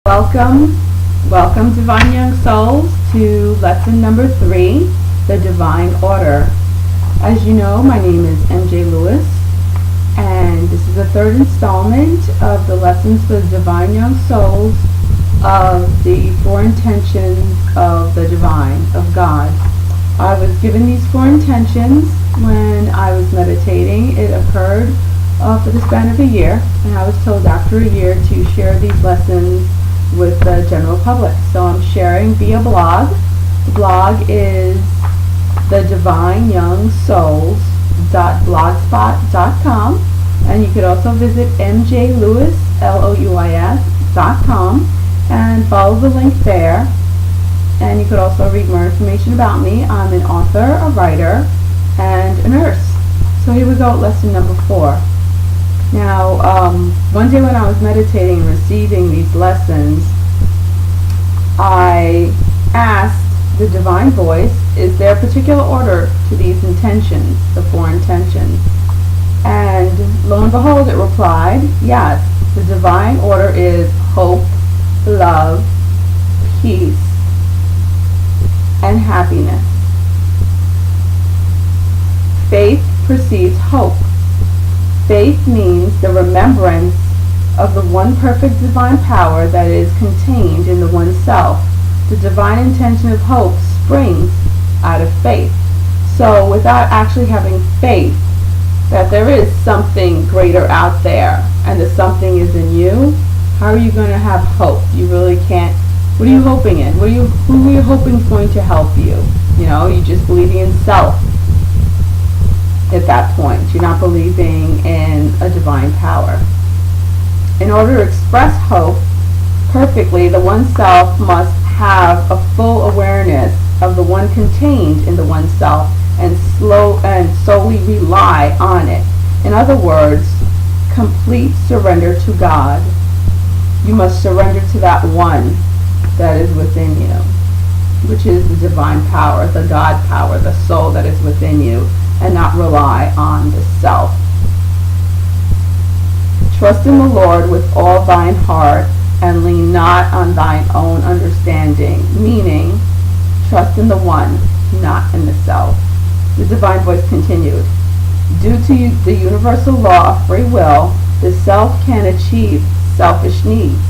Welcome Divine Young Souls to lesson number 3, the Divine Order. As you know, my name is MJ Lewis, and this is the third installment of the lessons for the Divine Young Souls of the 4 intentions of the Divine, of God. I was given these 4 intentions when I was meditating. It occurred for the span of a year, and I was told after a year to share these lessons with the general public. So I'm sharing via blog. The blog is thedivineyoungsouls.blogspot.com, and you could also visit mjlewis.com and follow the link there. And you could also read more information about me. I'm an author, a writer, and a nurse. So here we go, lesson number 4. Now, one day when I was meditating and receiving these lessons, I asked the Divine Voice, is there a particular order to these intentions, the 4 intentions? And lo and behold, it replied, yes, the divine order is hope, love, peace, and happiness. Faith precedes hope. Faith means the remembrance of the one perfect divine power that is contained in the one self. The divine intention of hope springs out of faith. So without actually having faith that there is something greater out there and that something is in you, how are you going to have hope? You really can't. What are you hoping in? Who are you hoping is going to help you? You know, you're just believing in self. At that point, you're not believing in a divine power. In order to express hope perfectly, the one self must have a full awareness of the one contained in the one self and solely rely on it. In other words, complete surrender to God. You must surrender to that one that is within you, which is the divine power, the God power, the soul that is within you, and not rely on the self. Trust in the Lord with all thine heart, and lean not on thine own understanding, meaning trust in the one, not in the self. The divine voice continued, due to the universal law of free will, the self can achieve selfish needs,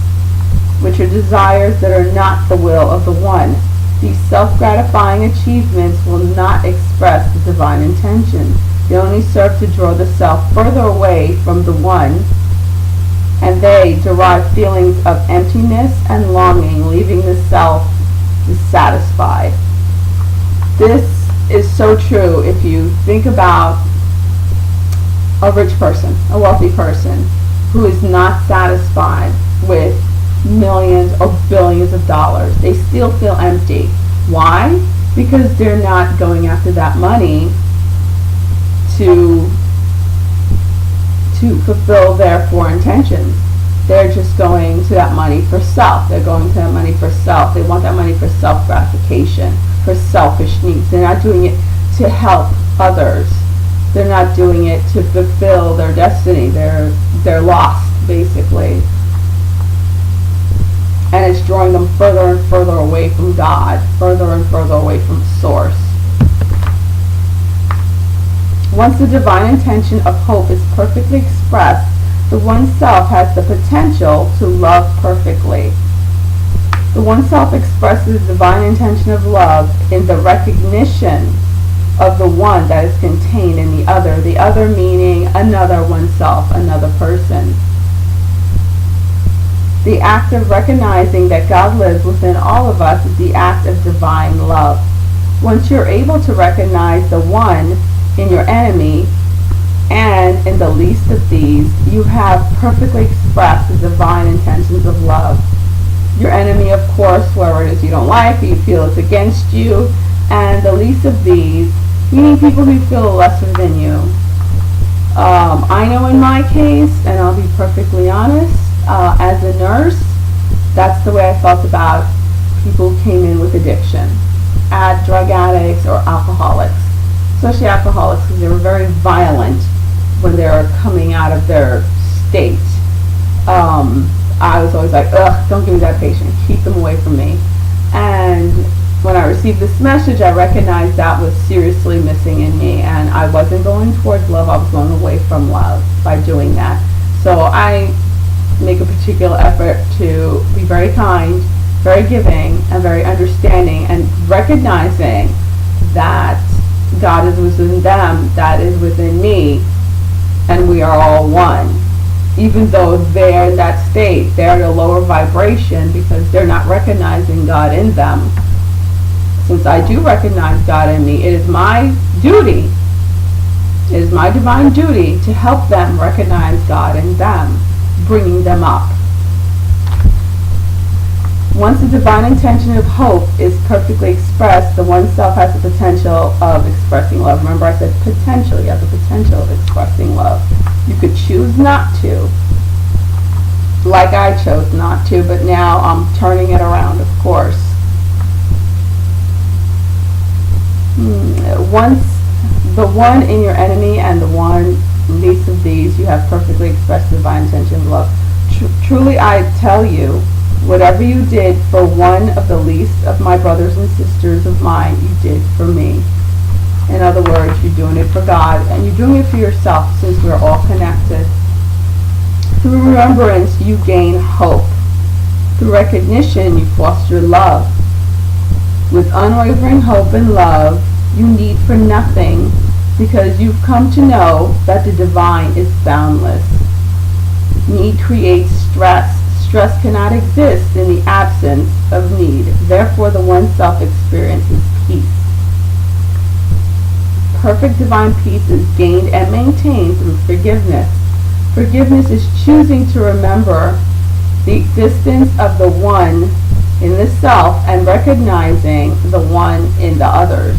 which are desires that are not the will of the one. These self-gratifying achievements will not express the divine intention. They only serve to draw the self further away from the one, and they derive feelings of emptiness and longing, leaving the self dissatisfied. This is so true if you think about a rich person, a wealthy person, who is not satisfied with millions or billions of dollars. They still feel empty. Why? Because they're not going after that money to fulfill their 4 intentions. They're just going to that money for self. They're going to that money for self. They want that money for self-gratification, for selfish needs. They're not doing it to help others. They're not doing it to fulfill their destiny. They're lost, basically. And it's drawing them further and further away from God, further and further away from Source. Once the divine intention of hope is perfectly expressed, the one self has the potential to love perfectly. The one self expresses the divine intention of love in the recognition of the one that is contained in the other meaning another oneself, another person. The act of recognizing that God lives within all of us is the act of divine love. Once you're able to recognize the one in your enemy and in the least of these, you have perfectly expressed the divine intentions of love. Your enemy, of course, whoever it is you don't like or you feel is against you, and the least of these, meaning people who feel lesser than you. I know in my case, and I'll be perfectly honest, as a nurse, that's the way I felt about people who came in with addiction, drug addicts or alcoholics, especially alcoholics, because they were very violent when they were coming out of their state. I was always like, ugh, don't give me that patient. Keep them away from me. And when I received this message, I recognized that was seriously missing in me, and I wasn't going towards love. I was going away from love by doing that. So I make a particular effort to be very kind, very giving, and very understanding, and recognizing that God is within them, that is within me, and we are all one. Even though they're in that state, they're at a lower vibration because they're not recognizing God in them. Since I do recognize God in me, it is my duty, it is my divine duty to help them recognize God in them, bringing them up. Once the divine intention of hope is perfectly expressed, the one self has the potential of expressing love. Remember, I said potential. You have the potential of expressing love. You could choose not to, like I chose not to, but now I'm turning it around, of course. Once the one in your enemy and the one least of these, you have perfectly expressed the divine intention of love. Truly I tell you, whatever you did for one of the least of my brothers and sisters of mine, you did for me. In other words, you're doing it for God, and you're doing it for yourself, since we're all connected. Through remembrance, you gain hope. Through recognition, you foster love. With unwavering hope and love, you need for nothing, because you've come to know that the divine is boundless. Need creates stress. Stress cannot exist in the absence of need. Therefore, the one self experiences peace. Perfect divine peace is gained and maintained through forgiveness. Forgiveness is choosing to remember the existence of the one in the self and recognizing the one in the others.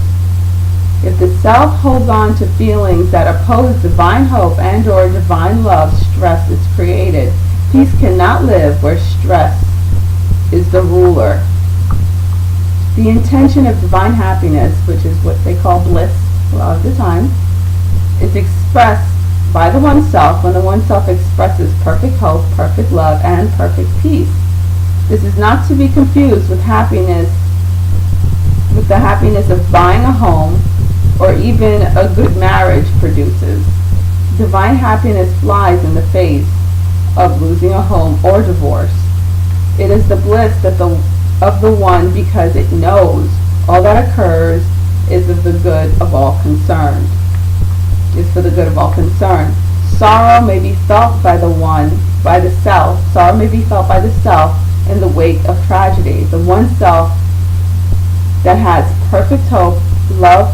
If the self holds on to feelings that oppose divine hope and or divine love, stress is created. Peace cannot live where stress is the ruler. The intention of divine happiness, which is what they call bliss a lot of the time, is expressed by the oneself when the oneself expresses perfect hope, perfect love, and perfect peace. This is not to be confused with happiness, with the happiness of buying a home or even a good marriage produces. Divine happiness flies in the face of losing a home or divorce. It is the bliss of the one because it knows all that occurs is of the good of all concerned. Is for the good of all concerned. Sorrow may be felt by the one, by the self. Sorrow may be felt by the self in the wake of tragedy. The one self that has perfect hope, love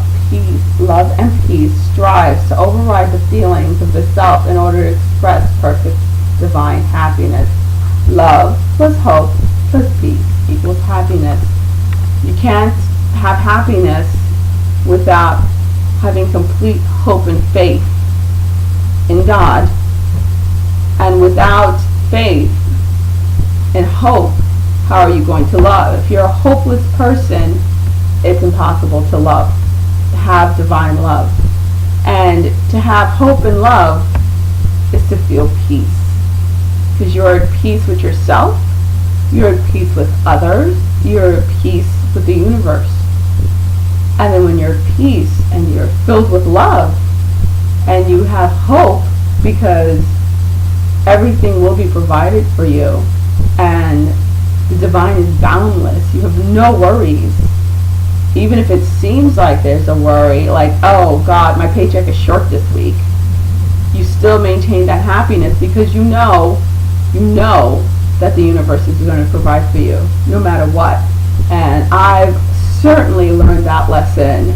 and peace strives to override the feelings of the self in order to express perfect divine happiness. Love plus hope plus peace equals happiness. You can't have happiness without having complete hope and faith in God. And without faith and hope, how are you going to love? If you're a hopeless person, it's impossible to love, to have divine love. And to have hope and love is to feel peace. Because you're at peace with yourself, you're at peace with others, you're at peace with the universe. And then when you're at peace and you're filled with love and you have hope because everything will be provided for you and the divine is boundless, you have no worries. Even if it seems like there's a worry, like, oh God, my paycheck is short this week, you still maintain that happiness because you know that the universe is going to provide for you no matter what. And I've certainly learned that lesson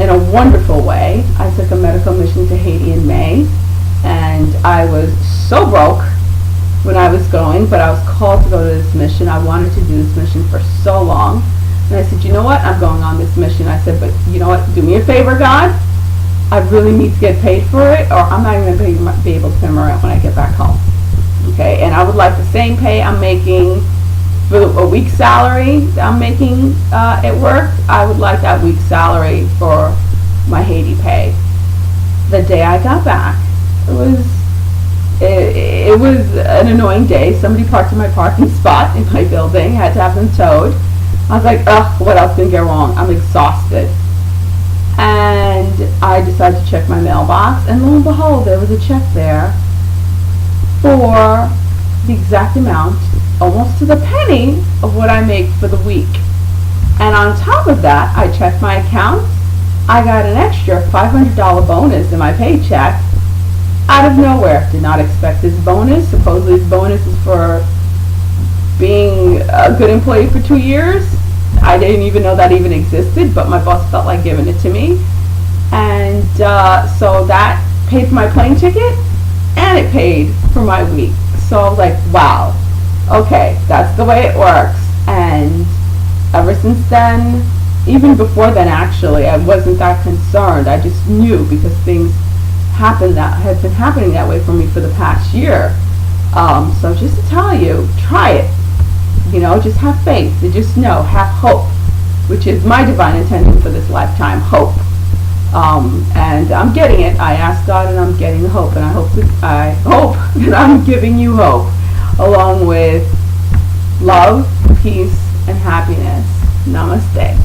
in a wonderful way. I took a medical mission to Haiti in May, and I was so broke when I was going, but I was called to go to this mission. I wanted to do this mission for so long. And I said, you know what? I'm going on this mission. I said, but you know what? Do me a favor, God. I really need to get paid for it, or I'm not even going to be able to pay my rent when I get back home. Okay? And I would like the same pay I'm making for a week's salary that I'm making at work. I would like that week's salary for my Haiti pay. The day I got back, it was it was an annoying day. Somebody parked in my parking spot in my building, had to have them towed. I was like, ugh, what else can go wrong? I'm exhausted. And I decided to check my mailbox, and lo and behold, there was a check there for the exact amount, almost to the penny, of what I make for the week. And on top of that, I checked my account. I got an extra $500 bonus in my paycheck out of nowhere. Did not expect this bonus. Supposedly this bonus is for being a good employee for 2 years. I didn't even know that even existed, but my boss felt like giving it to me. And so that paid for my plane ticket, and it paid for my week. So I was like, wow, okay, that's the way it works. And ever since then, even before then actually, I wasn't that concerned. I just knew because things had been happening that way for me for the past year. So just to tell you, try it. Just have faith. And just know, have hope, which is my divine intention for this lifetime, hope. And I'm getting it. I asked God, and I'm getting hope, and I hope that I'm giving you hope, along with love, peace, and happiness. Namaste.